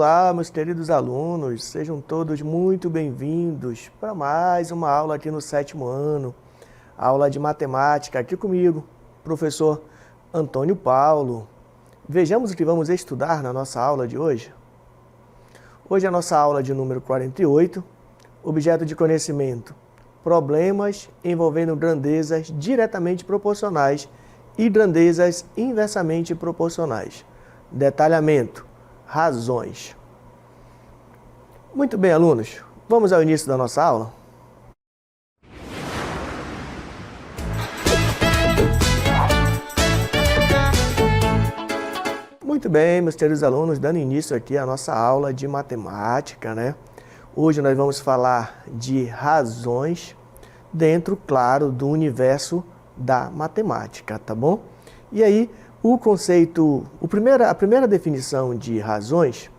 Olá, meus queridos alunos, sejam todos muito bem-vindos para mais uma aula aqui no 7º ano, aula de matemática, aqui comigo, professor Antônio Paulo. Vejamos o que vamos estudar na nossa aula de hoje. Hoje é a nossa aula de número 48, objeto de conhecimento, problemas envolvendo grandezas diretamente proporcionais e grandezas inversamente proporcionais. Detalhamento. Razões. Muito bem, alunos, vamos ao início da nossa aula? Muito bem, meus queridos alunos, dando início aqui à nossa aula de matemática, né? Hoje nós vamos falar de razões dentro, claro, do universo da matemática, tá bom? E aí, o conceito, a primeira definição de razões,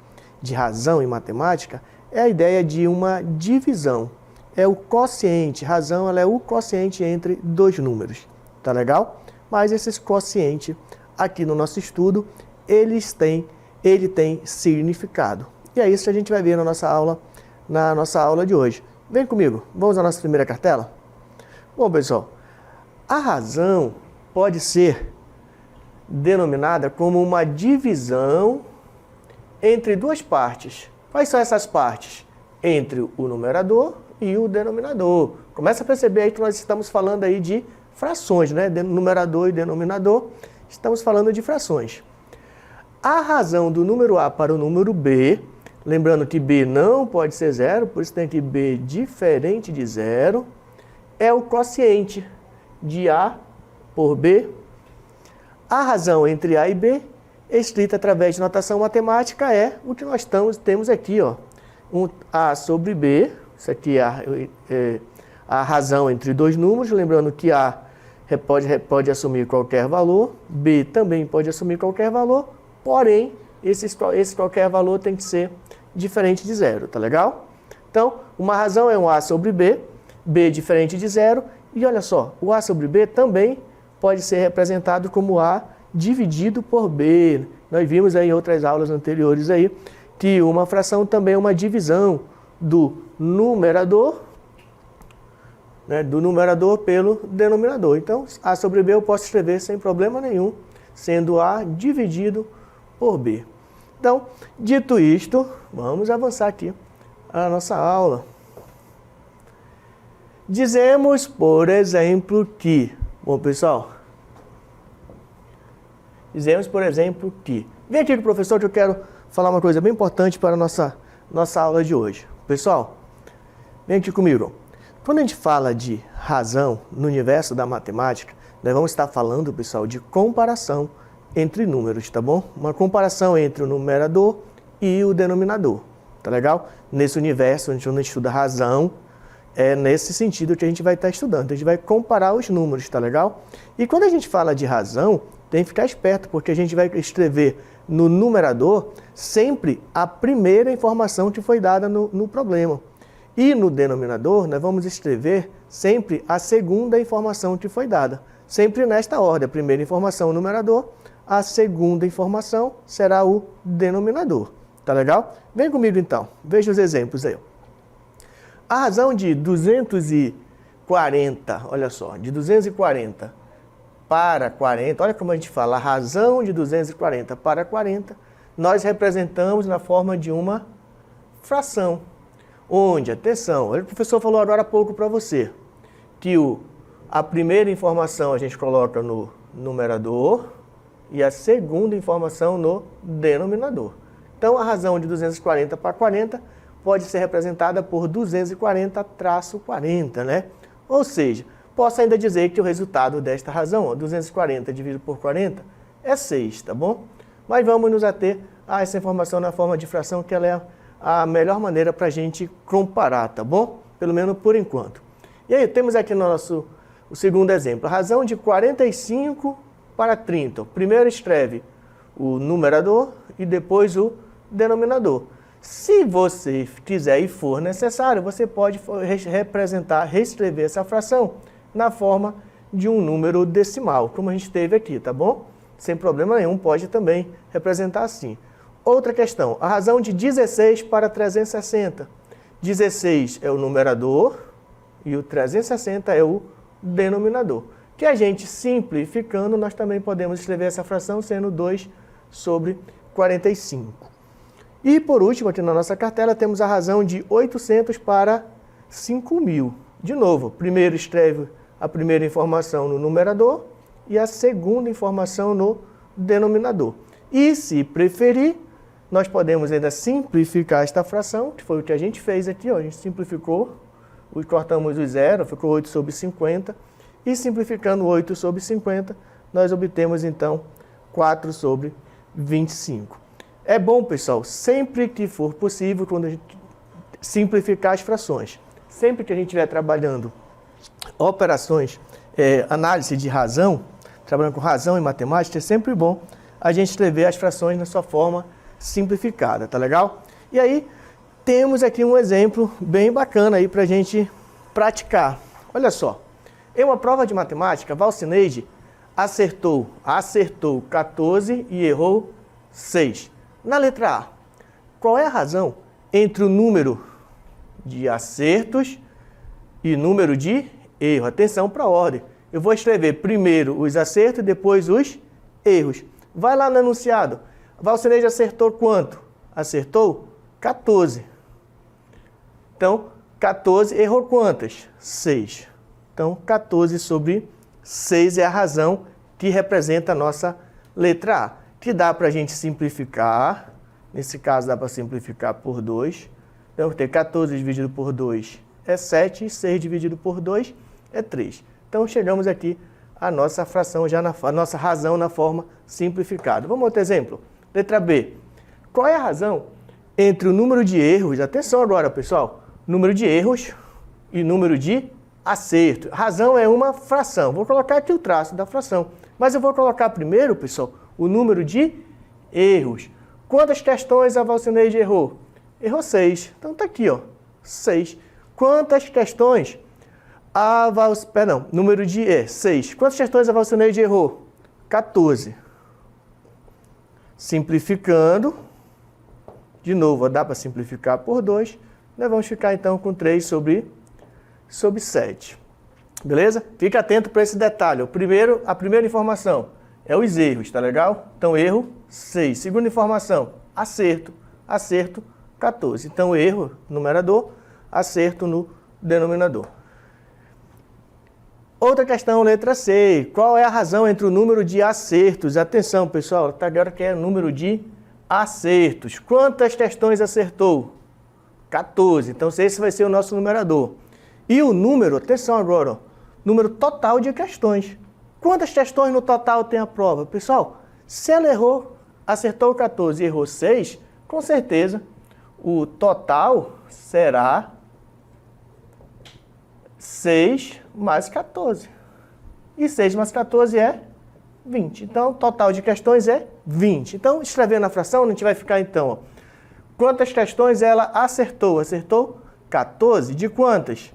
de razão em matemática, é a ideia de uma divisão. É o quociente, razão ela é o quociente entre dois números, tá legal? Mas esses quocientes, aqui no nosso estudo, ele tem significado. E é isso que a gente vai ver na nossa aula de hoje. Vem comigo, vamos à nossa primeira cartela? Bom, pessoal, a razão pode ser denominada como uma divisão entre duas partes. Quais são essas partes? Entre o numerador e o denominador. Começa a perceber aí que nós estamos falando aí de frações, né? Numerador e denominador, estamos falando de frações. A razão do número A para o número B, lembrando que B não pode ser zero, por isso tem que B diferente de zero, é o quociente de A por B. A razão entre A e B, escrita através de notação matemática, é o que nós temos aqui, ó. A sobre B, isso aqui é a razão entre dois números, lembrando que A pode assumir qualquer valor, B também pode assumir qualquer valor, porém, esse qualquer valor tem que ser diferente de zero, tá legal? Então, uma razão é um A sobre B, B diferente de zero, e olha só, o A sobre B também pode ser representado como A dividido por B. Nós vimos aí em outras aulas anteriores aí que uma fração também é uma divisão do numerador, né, pelo denominador. Então, A sobre B eu posso escrever sem problema nenhum, sendo A dividido por B. Então, dito isto, vamos avançar aqui a nossa aula. Dizemos, por exemplo, que... Bom, pessoal, dizemos, por exemplo, que... Vem aqui com o professor que eu quero falar uma coisa bem importante para a nossa aula de hoje. Pessoal, vem aqui comigo. Quando a gente fala de razão no universo da matemática, nós vamos estar falando, pessoal, de comparação entre números, tá bom? Uma comparação entre o numerador e o denominador, tá legal? Nesse universo, onde a gente estuda razão, é nesse sentido que a gente vai estar estudando. A gente vai comparar os números, tá legal? E quando a gente fala de razão, tem que ficar esperto, porque a gente vai escrever no numerador sempre a primeira informação que foi dada no problema. E no denominador, nós vamos escrever sempre a segunda informação que foi dada. Sempre nesta ordem. A primeira informação, o numerador. A segunda informação será o denominador. Tá legal? Vem comigo então. Veja os exemplos aí. A razão de 240, olha só, de 240 para 40, olha como a gente fala, a razão de 240 para 40, nós representamos na forma de uma fração. Onde, atenção, o professor falou agora há pouco para você, que a primeira informação a gente coloca no numerador e a segunda informação no denominador. Então, a razão de 240 para 40 pode ser representada por 240-40, né? Ou seja, posso ainda dizer que o resultado desta razão, ó, 240 dividido por 40, é 6, tá bom? Mas vamos nos ater a essa informação na forma de fração, que ela é a melhor maneira para a gente comparar, tá bom? Pelo menos por enquanto. E aí, temos aqui o segundo exemplo. A razão de 45 para 30. Primeiro escreve o numerador e depois o denominador. Se você quiser e for necessário, você pode reescrever essa fração na forma de um número decimal, como a gente teve aqui, tá bom? Sem problema nenhum, pode também representar assim. Outra questão, a razão de 16 para 360. 16 é o numerador e o 360 é o denominador. Que a gente simplificando, nós também podemos escrever essa fração sendo 2 sobre 45. E por último, aqui na nossa cartela, temos a razão de 800 para 5.000. De novo, primeiro escreve a primeira informação no numerador e a segunda informação no denominador. E se preferir, nós podemos ainda simplificar esta fração, que foi o que a gente fez aqui, ó. A gente simplificou, cortamos o zero, ficou 8 sobre 50, e simplificando 8 sobre 50, nós obtemos então 4 sobre 25. É bom, pessoal, sempre que for possível, quando a gente simplificar as frações, sempre que a gente estiver trabalhando operações, análise de razão, trabalhando com razão em matemática, é sempre bom a gente escrever as frações na sua forma simplificada, tá legal? E aí, temos aqui um exemplo bem bacana aí para a gente praticar. Olha só, em uma prova de matemática, Valcineide acertou 14 e errou 6. Na letra A, qual é a razão entre o número de acertos e número de erro? Atenção para a ordem. Eu vou escrever primeiro os acertos e depois os erros. Vai lá no enunciado. Valcineide acertou quanto? Acertou 14. Então, 14 errou quantas? 6. Então, 14 sobre 6 é a razão que representa a nossa letra A. Que dá para a gente simplificar. Nesse caso, dá para simplificar por 2. Então, ter 14 dividido por 2 é 7. 6 dividido por 2 é 3. Então, chegamos aqui à nossa fração, a nossa razão na forma simplificada. Vamos outro exemplo. Letra B. Qual é a razão entre o número de erros, atenção agora, pessoal, número de erros e número de acertos? Razão é uma fração. Vou colocar aqui o traço da fração. Mas eu vou colocar primeiro, pessoal, o número de erros. Quantas questões a Valcineide errou? Errou 6. Então tá aqui, ó, 6. Quantas questões a Valcineide... Perdão, número de... 6. Quantas questões a Valcineide errou? 14. Simplificando, de novo, dá para simplificar por 2, nós vamos ficar então com 3 sobre 7. Beleza? Fica atento para esse detalhe. A primeira informação é os erros, tá legal? Então, erro 6. Segunda informação, acerto. Acerto 14. Então, erro no numerador, acerto no denominador. Outra questão, letra C. Qual é a razão entre o número de acertos? Atenção, pessoal, tá agora que é o número de acertos. Quantas questões acertou? 14. Então, esse vai ser o nosso numerador. E o número, atenção agora, ó, número total de questões. Quantas questões no total tem a prova? Pessoal, se ela acertou 14 e errou 6, com certeza o total será 6 mais 14. E 6 mais 14 é 20. Então, o total de questões é 20. Então, escrevendo a fração, a gente vai ficar, então, ó, quantas questões ela acertou? Acertou 14. De quantas?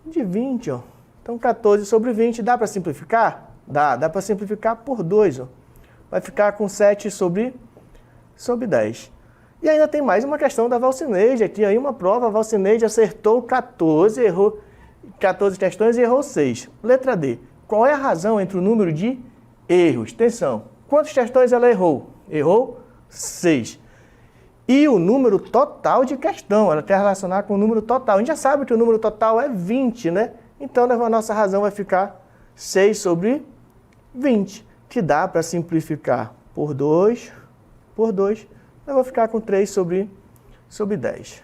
De 20, ó. Então, 14 sobre 20, dá para simplificar? Dá para simplificar por 2, ó. Vai ficar com 7 sobre 10. E ainda tem mais uma questão da Valcineide. Aqui aí uma prova, a Valcineide acertou 14, errou 14 questões e errou 6. Letra D. Qual é a razão entre o número de erros? Atenção. Quantas questões ela errou? Errou 6. E o número total de questão, ela quer relacionar com o número total. A gente já sabe que o número total é 20, né? Então, a nossa razão vai ficar 6 sobre 20, que dá para simplificar por 2, nós vamos ficar com 3 sobre 10.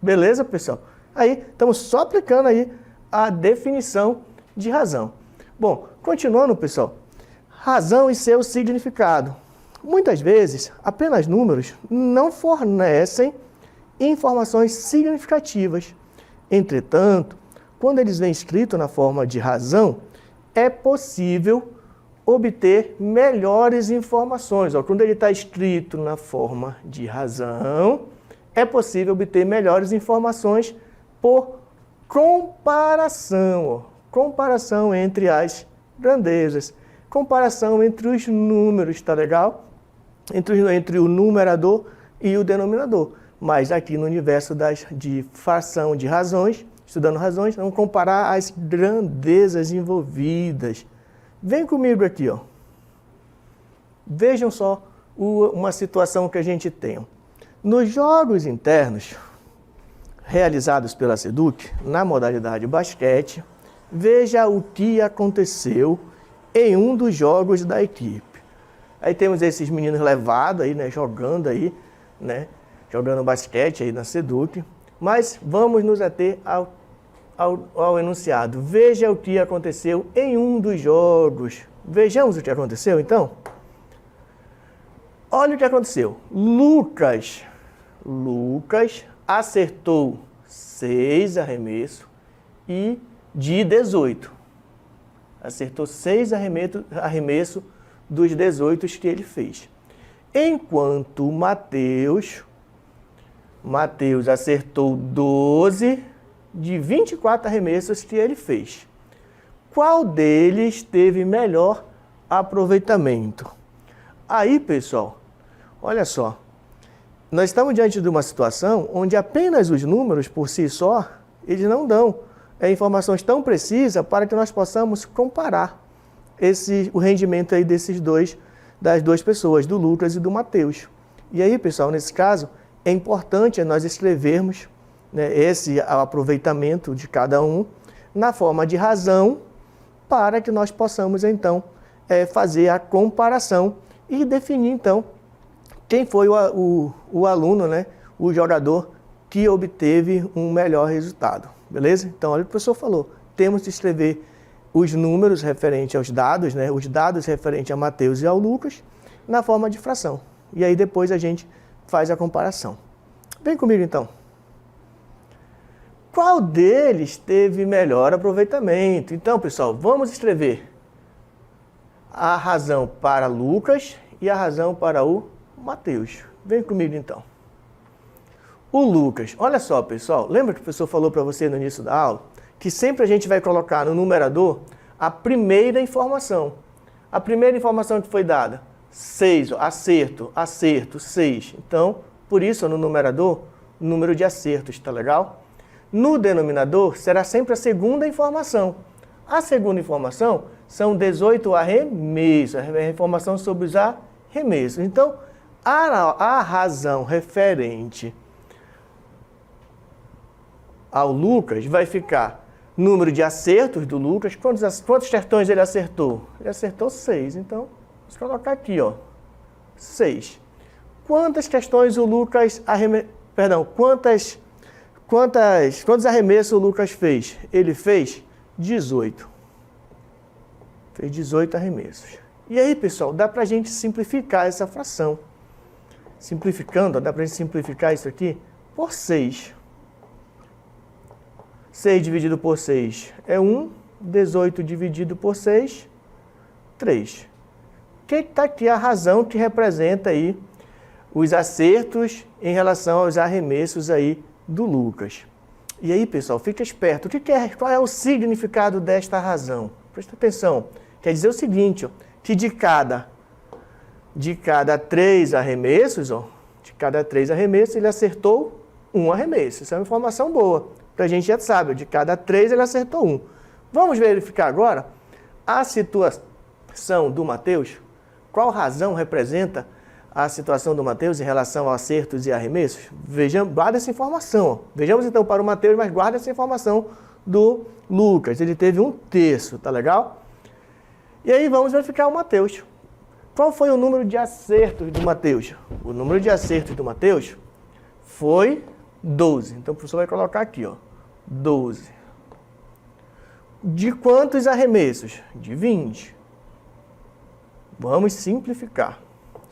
Beleza, pessoal? Aí, estamos só aplicando aí a definição de razão. Bom, continuando, pessoal, razão e seu significado. Muitas vezes, apenas números não fornecem informações significativas. Entretanto, quando eles vêm escritos na forma de razão, é possível obter melhores informações. Ó, quando ele está escrito na forma de razão, é possível obter melhores informações por comparação. Ó, comparação entre as grandezas. Comparação entre os números, tá legal? Entre o numerador e o denominador. Mas aqui no universo de fração de razões, estudando razões, vamos comparar as grandezas envolvidas. Vem comigo aqui, ó. Vejam só uma situação que a gente tem. Nos jogos internos realizados pela SEDUC, na modalidade basquete, veja o que aconteceu em um dos jogos da equipe. Aí temos esses meninos levados aí, né, jogando aí, né, jogando basquete aí na SEDUC, mas vamos nos ater ao enunciado. Veja o que aconteceu em um dos jogos. Vejamos o que aconteceu, então? Olha o que aconteceu. Lucas acertou 6 arremessos e de 18. Acertou 6 arremessos dos 18 que ele fez. Enquanto Mateus acertou 12 de 24 arremessos que ele fez. Qual deles teve melhor aproveitamento? Aí, pessoal, olha só. Nós estamos diante de uma situação onde apenas os números por si só, eles não dão informações tão precisas para que nós possamos comparar o rendimento aí das duas pessoas, do Lucas e do Mateus. E aí, pessoal, nesse caso, é importante nós escrevermos, né, esse aproveitamento de cada um na forma de razão para que nós possamos, então, fazer a comparação e definir, então, quem foi o aluno, né, o jogador que obteve um melhor resultado, beleza? Então, olha o que o professor falou, temos de escrever os números referentes aos dados, né, os dados referentes a Mateus e ao Lucas, na forma de fração. E aí depois a gente faz a comparação. Vem comigo, então. Qual deles teve melhor aproveitamento? Então, pessoal, vamos escrever a razão para Lucas e a razão para o Mateus. Vem comigo, então. O Lucas, olha só, pessoal, lembra que o professor falou para você no início da aula que sempre a gente vai colocar no numerador a primeira informação. A primeira informação que foi dada, 6, acerto, 6. Então, por isso, no numerador, número de acertos, tá legal? No denominador, será sempre a segunda informação. A segunda informação são 18 arremessos, a informação sobre os arremessos. Então, a razão referente ao Lucas vai ficar número de acertos do Lucas. Quantos questões ele acertou? Ele acertou 6. Então, vamos colocar aqui, ó, 6. Quantas questões o Lucas quantos arremessos o Lucas fez? Ele fez 18. Fez 18 arremessos. E aí, pessoal, dá pra gente simplificar essa fração. Simplificando, dá pra gente simplificar isso aqui por 6. 6 dividido por 6 é 1, 18 dividido por 6, 3. Que está aqui a razão que representa aí os acertos em relação aos arremessos aí do Lucas. E aí, pessoal, fica esperto. Qual é o significado desta razão? Presta atenção. Quer dizer o seguinte, ó, que de cada 3 arremessos, ele acertou 1 arremesso. Isso é uma informação boa. A gente já sabe, de cada 3 ele acertou 1. Vamos verificar agora a situação do Mateus. Qual razão representa a situação do Mateus em relação a acertos e arremessos? Vejamos, guarda essa informação. Ó. Vejamos então para o Mateus, mas guarda essa informação do Lucas. Ele teve 1/3, tá legal? E aí vamos verificar o Mateus. Qual foi o número de acertos do Mateus? O número de acertos do Mateus foi 12. Então o professor vai colocar aqui, ó, 12. De quantos arremessos? De 20. Vamos simplificar.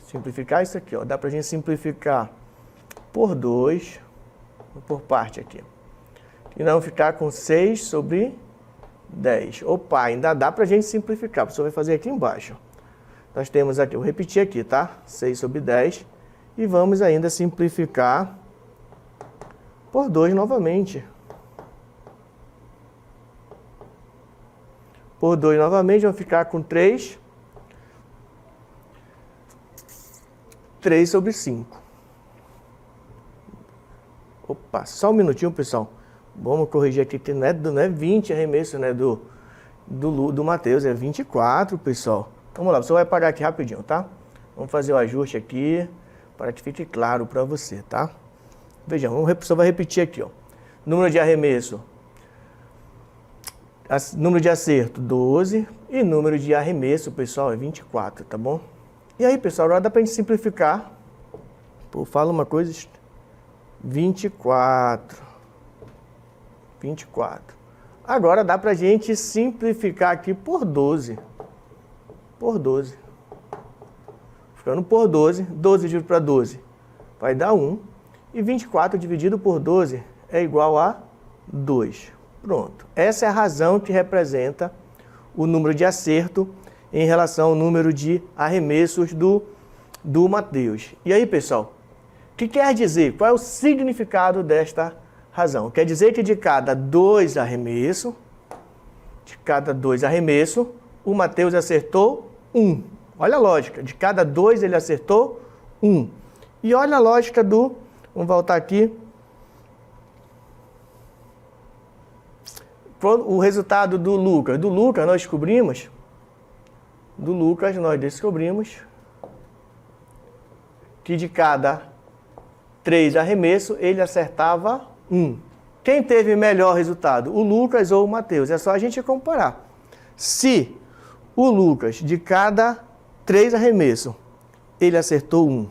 Simplificar isso aqui, ó. Dá pra gente simplificar por 2, por parte aqui. E não ficar com 6 sobre 10. Opa, ainda dá pra gente simplificar. O professor vai fazer aqui embaixo. Nós temos aqui, eu vou repetir aqui, tá? 6 sobre 10. E vamos ainda simplificar por 2 novamente. Por 2 novamente, vamos ficar com 3. 3 sobre 5. Opa, só um minutinho, pessoal. Vamos corrigir aqui, que não é 20 arremessos, né, do Matheus, é 24, pessoal. Vamos lá, você vai pagar aqui rapidinho, tá? Vamos fazer o ajuste aqui, para que fique claro para você, tá? Vejam, você vai repetir aqui, ó. Número de arremesso, número de acerto, 12. E número de arremesso, pessoal, é 24, tá bom? E aí, pessoal, agora dá pra gente simplificar. Pô, fala uma coisa... 24. Agora dá pra gente simplificar aqui por 12. Por 12. Ficando por 12. 12 dividido para 12 vai dar 1. E 24 dividido por 12 é igual a 2. Pronto. Essa é a razão que representa o número de acerto em relação ao número de arremessos do Matheus. E aí, pessoal? O que quer dizer? Qual é o significado desta razão? Quer dizer que de cada 2 arremessos, o Matheus acertou 1. Olha a lógica, de cada 2 ele acertou 1. E olha a lógica vamos voltar aqui. O resultado do Lucas. Do Lucas nós descobrimos que de cada 3 arremessos, ele acertava 1. Quem teve melhor resultado, o Lucas ou o Matheus? É só a gente comparar. Se o Lucas, de cada 3 arremessos, ele acertou 1,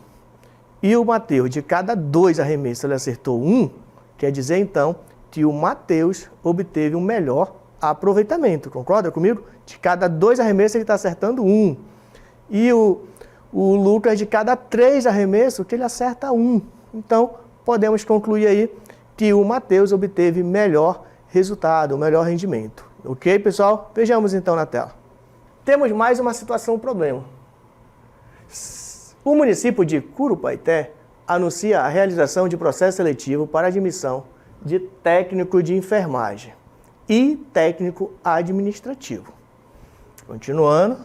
e o Matheus, de cada 2 arremessos, ele acertou 1, quer dizer, então, que o Matheus obteve um melhor aproveitamento. Concorda comigo? De cada 2 arremessos, ele está acertando 1. E o Lucas, de cada 3 arremessos, que ele acerta 1. Então, podemos concluir aí que o Matheus obteve melhor resultado, melhor rendimento. Ok, pessoal? Vejamos então na tela. Temos mais uma situação, um problema. O município de Curupaité anuncia a realização de processo seletivo para admissão de técnico de enfermagem e técnico administrativo. Continuando.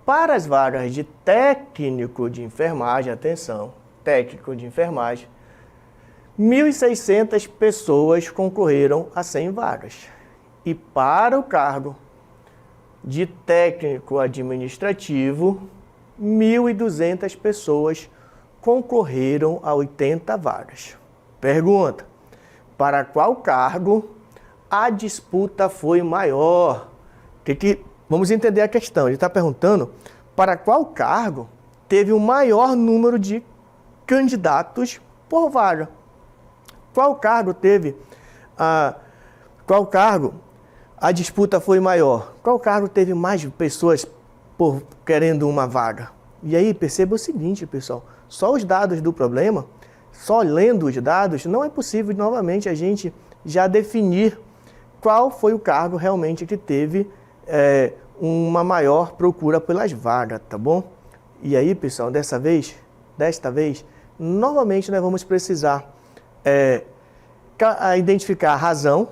Para as vagas de técnico de enfermagem, atenção, técnico de enfermagem, 1.600 pessoas concorreram a 100 vagas. E para o cargo de técnico administrativo, 1.200 pessoas concorreram a 80 vagas. Pergunta: para qual cargo a disputa foi maior? Vamos entender a questão. Ele está perguntando para qual cargo teve o maior número de candidatos por vaga. Qual cargo a disputa foi maior? Qual cargo teve mais pessoas querendo uma vaga? E aí perceba o seguinte, pessoal, só os dados do problema, só lendo os dados, não é possível novamente a gente já definir qual foi o cargo realmente que teve uma maior procura pelas vagas, tá bom? E aí, pessoal, desta vez, novamente nós vamos precisar identificar a razão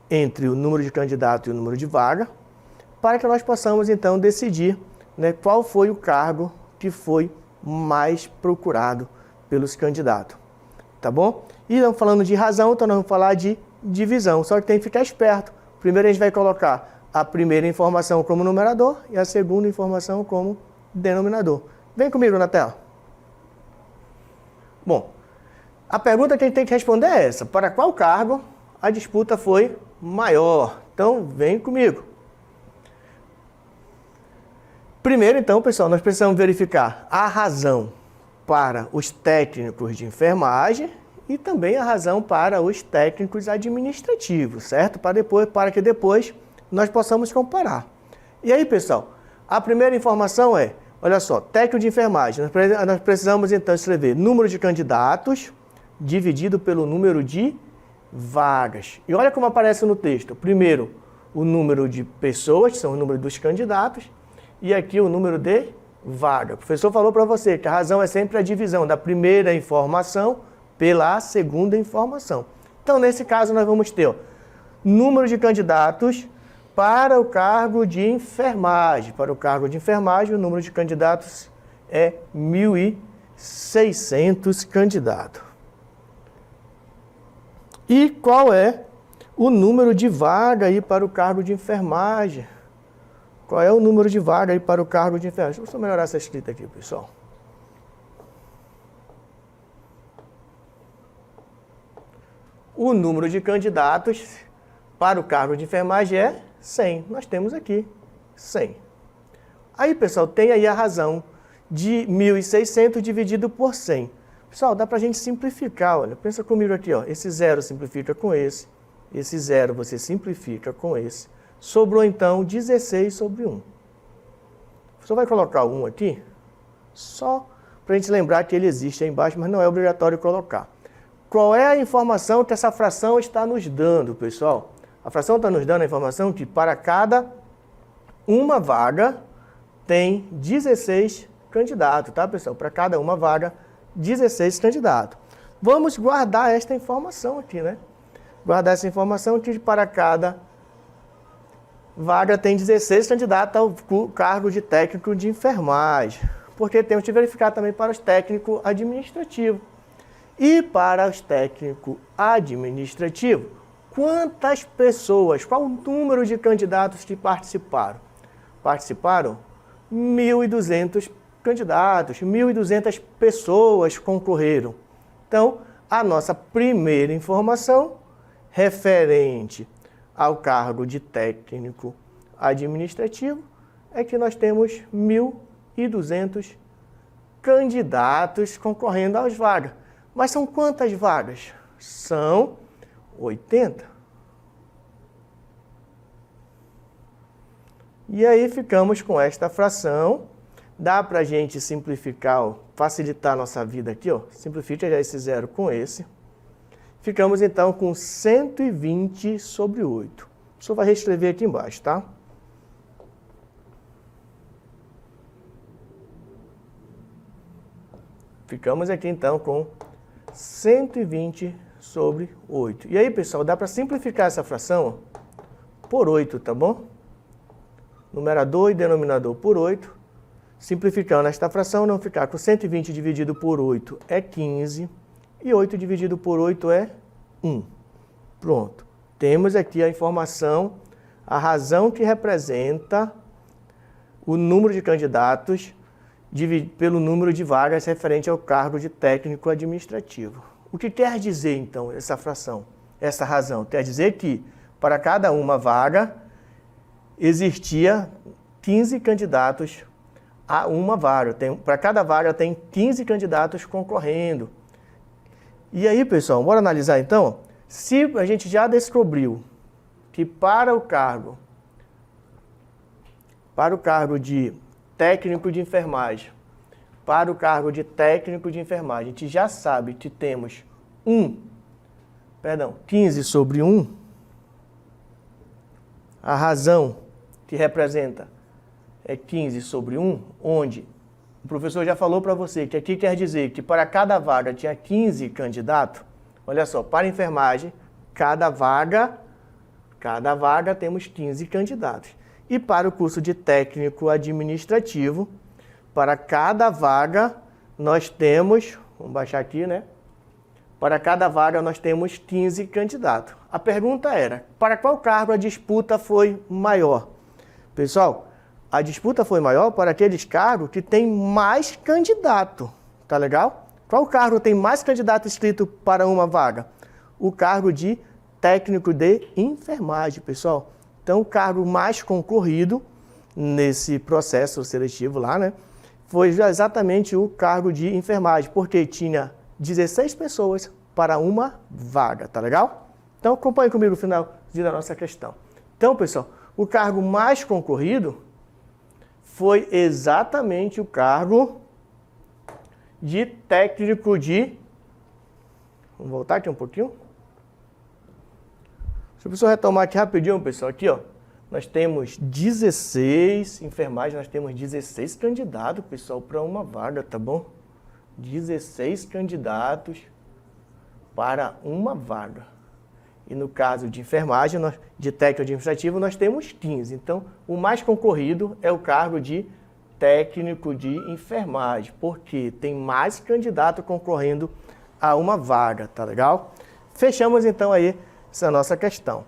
entre o número de candidatos e o número de vaga, para que nós possamos então decidir, né, qual foi o cargo que foi mais procurado pelos candidatos, tá bom? E estamos falando de razão, então nós vamos falar de divisão, só que tem que ficar esperto. Primeiro a gente vai colocar a primeira informação como numerador e a segunda informação como denominador. Vem comigo na tela. Bom, a pergunta que a gente tem que responder é essa: para qual cargo a disputa foi maior? Então, vem comigo. Primeiro, então, pessoal, nós precisamos verificar a razão para os técnicos de enfermagem e também a razão para os técnicos administrativos, certo? Para que depois nós possamos comparar. E aí, pessoal, a primeira informação é, olha só, técnico de enfermagem. Nós precisamos, então, escrever número de candidatos dividido pelo número de vagas. E olha como aparece no texto. Primeiro, o número de pessoas, que são o número dos candidatos, e aqui o número de vagas. O professor falou para você que a razão é sempre a divisão da primeira informação pela segunda informação. Então, nesse caso, nós vamos ter número de candidatos para o cargo de enfermagem. Para o cargo de enfermagem, o número de candidatos é 1.600 candidatos. E qual é o número de vaga aí para o cargo de enfermagem? Qual é o número de vaga aí para o cargo de enfermagem? Deixa eu melhorar essa escrita aqui, pessoal. O número de candidatos para o cargo de enfermagem é 100. Nós temos aqui 100. Aí, pessoal, tem aí a razão de 1.600 dividido por 100. Pessoal, dá para a gente simplificar, olha. Pensa comigo aqui, ó. Esse zero simplifica com esse. Esse zero você simplifica com esse. Sobrou, então, 16 sobre 1. Você vai colocar o 1 aqui, só para a gente lembrar que ele existe aí embaixo, mas não é obrigatório colocar. Qual é a informação que essa fração está nos dando, pessoal? A fração está nos dando a informação que para cada uma vaga tem 16 candidatos, tá, pessoal? Para cada uma vaga, 16 candidatos. Vamos guardar esta informação aqui, né? Guardar essa informação que para cada vaga tem 16 candidatos ao cargo de técnico de enfermagem. Porque temos que verificar também para os técnicos administrativos. E para os técnicos administrativos, quantas pessoas, qual o número de candidatos que participaram? Participaram 1.200 candidatos, 1.200 pessoas concorreram. Então, a nossa primeira informação referente ao cargo de técnico administrativo é que nós temos 1.200 candidatos concorrendo às vagas. Mas são quantas vagas? São 80. E aí ficamos com esta fração. Dá para a gente simplificar, ó, facilitar a nossa vida aqui, ó. Simplifica já esse zero com esse. Ficamos então com 120 sobre 8. O professor vai reescrever aqui embaixo, tá? Ficamos aqui então com 120 sobre 8. E aí, pessoal, dá para simplificar essa fração por 8, tá bom? Numerador e denominador por 8. Simplificando esta fração, não ficar com 120 dividido por 8 é 15. E 8 dividido por 8 é 1. Pronto. Temos aqui a informação, a razão que representa o número de candidatos pelo número de vagas referente ao cargo de técnico administrativo. O que quer dizer, então, essa fração, essa razão? Quer dizer que, para cada uma vaga, existia 15 candidatos a uma vaga. Para cada vaga, tem 15 candidatos concorrendo. E aí, pessoal, bora analisar, então? Se a gente já descobriu que para o cargo de técnico de enfermagem, para o cargo de técnico de enfermagem, a gente já sabe que temos 15 sobre 1, a razão que representa é 15 sobre 1, onde o professor já falou para você que aqui quer dizer que para cada vaga tinha 15 candidatos. Olha só, para enfermagem, cada vaga temos 15 candidatos. E para o curso de técnico administrativo, para cada vaga nós temos, vamos baixar aqui, né? Para cada vaga nós temos 15 candidatos. A pergunta era, para qual cargo a disputa foi maior? Pessoal, a disputa foi maior para aqueles cargos que têm mais candidato, tá legal? Qual cargo tem mais candidato inscrito para uma vaga? O cargo de técnico de enfermagem, pessoal. Então, o cargo mais concorrido nesse processo seletivo lá, né, foi exatamente o cargo de enfermagem, porque tinha 16 pessoas para uma vaga, tá legal? Então, acompanhe comigo o final da nossa questão. Então, pessoal, o cargo mais concorrido foi exatamente o cargo de técnico de... Vamos voltar aqui um pouquinho. Se o professor retomar aqui rapidinho, pessoal, aqui, ó, nós temos 16 enfermagens, nós temos 16 candidatos, pessoal, para uma vaga, tá bom? 16 candidatos para uma vaga. E no caso de enfermagem, de técnico administrativo, nós temos 15. Então, o mais concorrido é o cargo de técnico de enfermagem, porque tem mais candidato concorrendo a uma vaga, tá legal? Fechamos então aí essa nossa questão.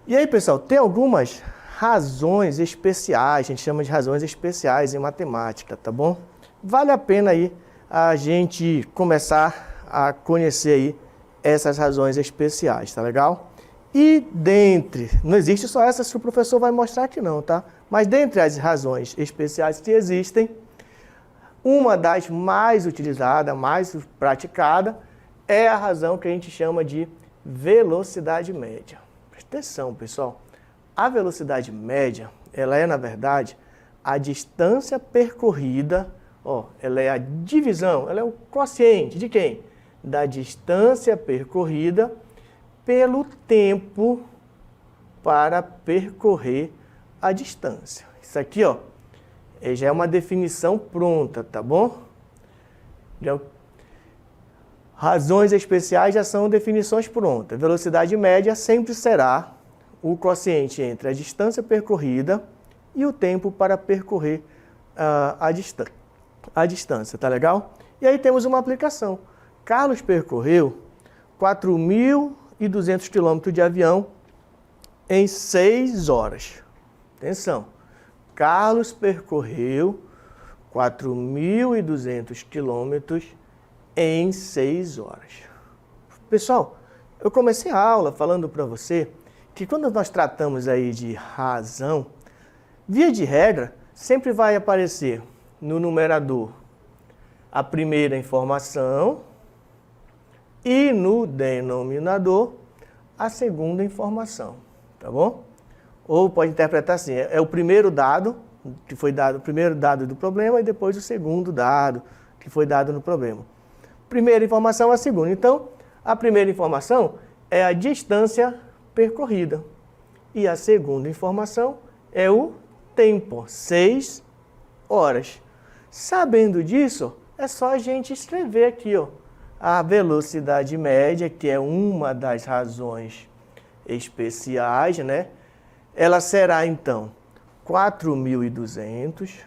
E aí, pessoal, tem algumas razões especiais, a gente chama de razões especiais em matemática, tá bom? Vale a pena aí a gente começar a conhecer aí essas razões especiais, tá legal? E dentre, não existe só essas que o professor vai mostrar aqui não, tá? Mas dentre as razões especiais que existem, uma das mais utilizadas, mais praticada, é a razão que a gente chama de velocidade média. Presta atenção, pessoal. A velocidade média, ela é, na verdade, a distância percorrida, ó, ela é a divisão, ela é o quociente de quem? Da distância percorrida pelo tempo para percorrer a distância. Isso aqui, ó, já é uma definição pronta, tá bom? Razões especiais já são definições prontas. Velocidade média sempre será o quociente entre a distância percorrida e o tempo para percorrer a distância, tá legal? E aí temos uma aplicação. Carlos percorreu 4.200 quilômetros de avião em 6 horas. Atenção, Carlos percorreu 4.200 quilômetros em 6 horas. Pessoal, eu comecei a aula falando para você que quando nós tratamos aí de razão, via de regra, sempre vai aparecer no numerador a primeira informação e no denominador a segunda informação, tá bom? Ou pode interpretar assim, é o primeiro dado que foi dado, o primeiro dado do problema e depois o segundo dado que foi dado no problema. Primeira informação, a segunda. Então, a primeira informação é a distância percorrida. E a segunda informação é o tempo, 6 horas. Sabendo disso, é só a gente escrever aqui, ó, a velocidade média, que é uma das razões especiais, né? Ela será, então, 4.200.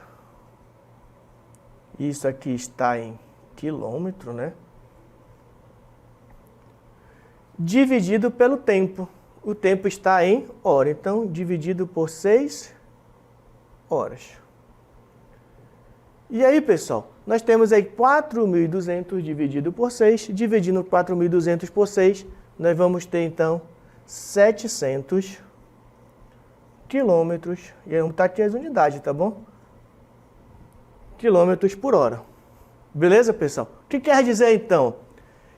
Isso aqui está em quilômetro, né? Dividido pelo tempo. O tempo está em hora, então dividido por 6 horas. E aí, pessoal, nós temos aí 4.200 dividido por 6, dividindo 4.200 por 6, nós vamos ter então 700 quilômetros, e aí vamos estar aqui as unidades, tá bom? Quilômetros por hora. Beleza, pessoal? O que quer dizer, então?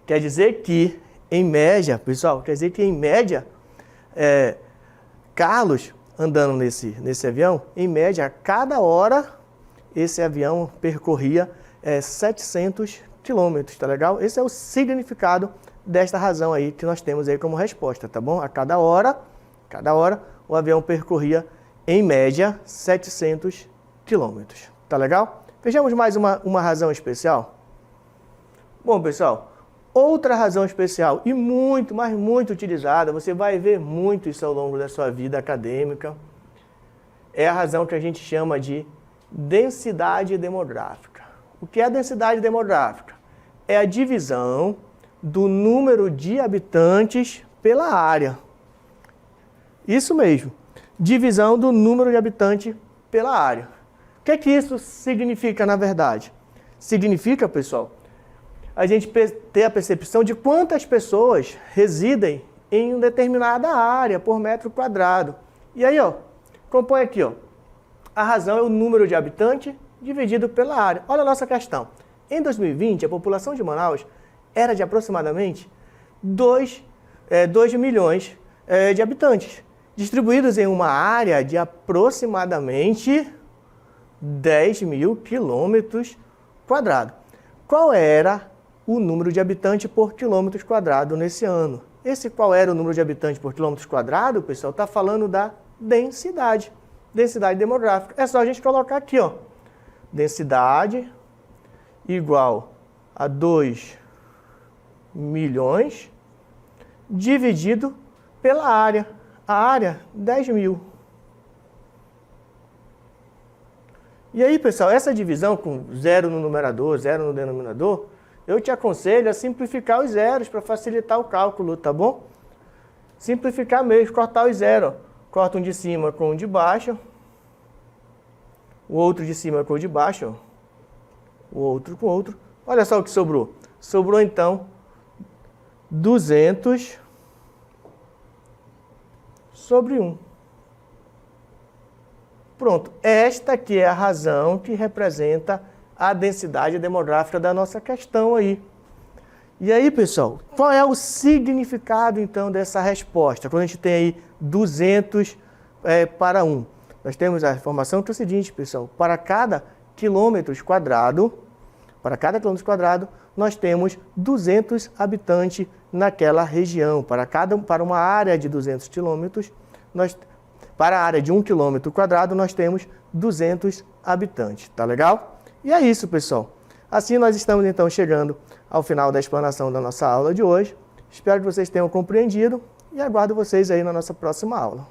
Quer dizer que, em média, pessoal, quer dizer que, em média, Carlos, andando nesse avião, em média, a cada hora, esse avião percorria 700 quilômetros, tá legal? Esse é o significado desta razão aí que nós temos aí como resposta, tá bom? A cada hora, o avião percorria, em média, 700 quilômetros, tá legal? Vejamos mais uma razão especial. Bom, pessoal, outra razão especial e muito, mas muito utilizada, você vai ver muito isso ao longo da sua vida acadêmica, é a razão que a gente chama de densidade demográfica. O que é a densidade demográfica? É a divisão do número de habitantes pela área. Isso mesmo, divisão do número de habitantes pela área. O que é que isso significa, na verdade? Significa, pessoal, a gente ter a percepção de quantas pessoas residem em uma determinada área por metro quadrado. E aí, ó, compõe aqui, ó, a razão é o número de habitantes dividido pela área. Olha a nossa questão. Em 2020, a população de Manaus era de aproximadamente 2 milhões de habitantes, distribuídos em uma área de aproximadamente 10.000 quilômetros quadrados. Qual era o número de habitantes por quilômetro quadrado nesse ano? Qual era o número de habitantes por quilômetro quadrado, pessoal? Está falando da densidade demográfica. É só a gente colocar aqui, ó. Densidade igual a 2 milhões dividido pela área. A área, 10.000. E aí, pessoal, essa divisão com 0 no numerador, 0 no denominador, eu te aconselho a simplificar os zeros para facilitar o cálculo, tá bom? Simplificar mesmo, cortar os zeros. Corta um de cima com um de baixo, o outro de cima com o de baixo, o outro com o outro. Olha só o que sobrou. Sobrou, então, 200 sobre 1. Pronto. Esta aqui é a razão que representa a densidade demográfica da nossa questão aí. E aí, pessoal, qual é o significado, então, dessa resposta? Quando a gente tem aí 200 para 1. Nós temos a informação que é o seguinte, pessoal. Para cada quilômetro quadrado, nós temos 200 habitantes naquela região. Para uma área de 200 quilômetros, para a área de 1 quilômetro quadrado, nós temos 200 habitantes. Tá legal? E é isso, pessoal. Assim nós estamos, então, chegando ao final da explanação da nossa aula de hoje. Espero que vocês tenham compreendido e aguardo vocês aí na nossa próxima aula.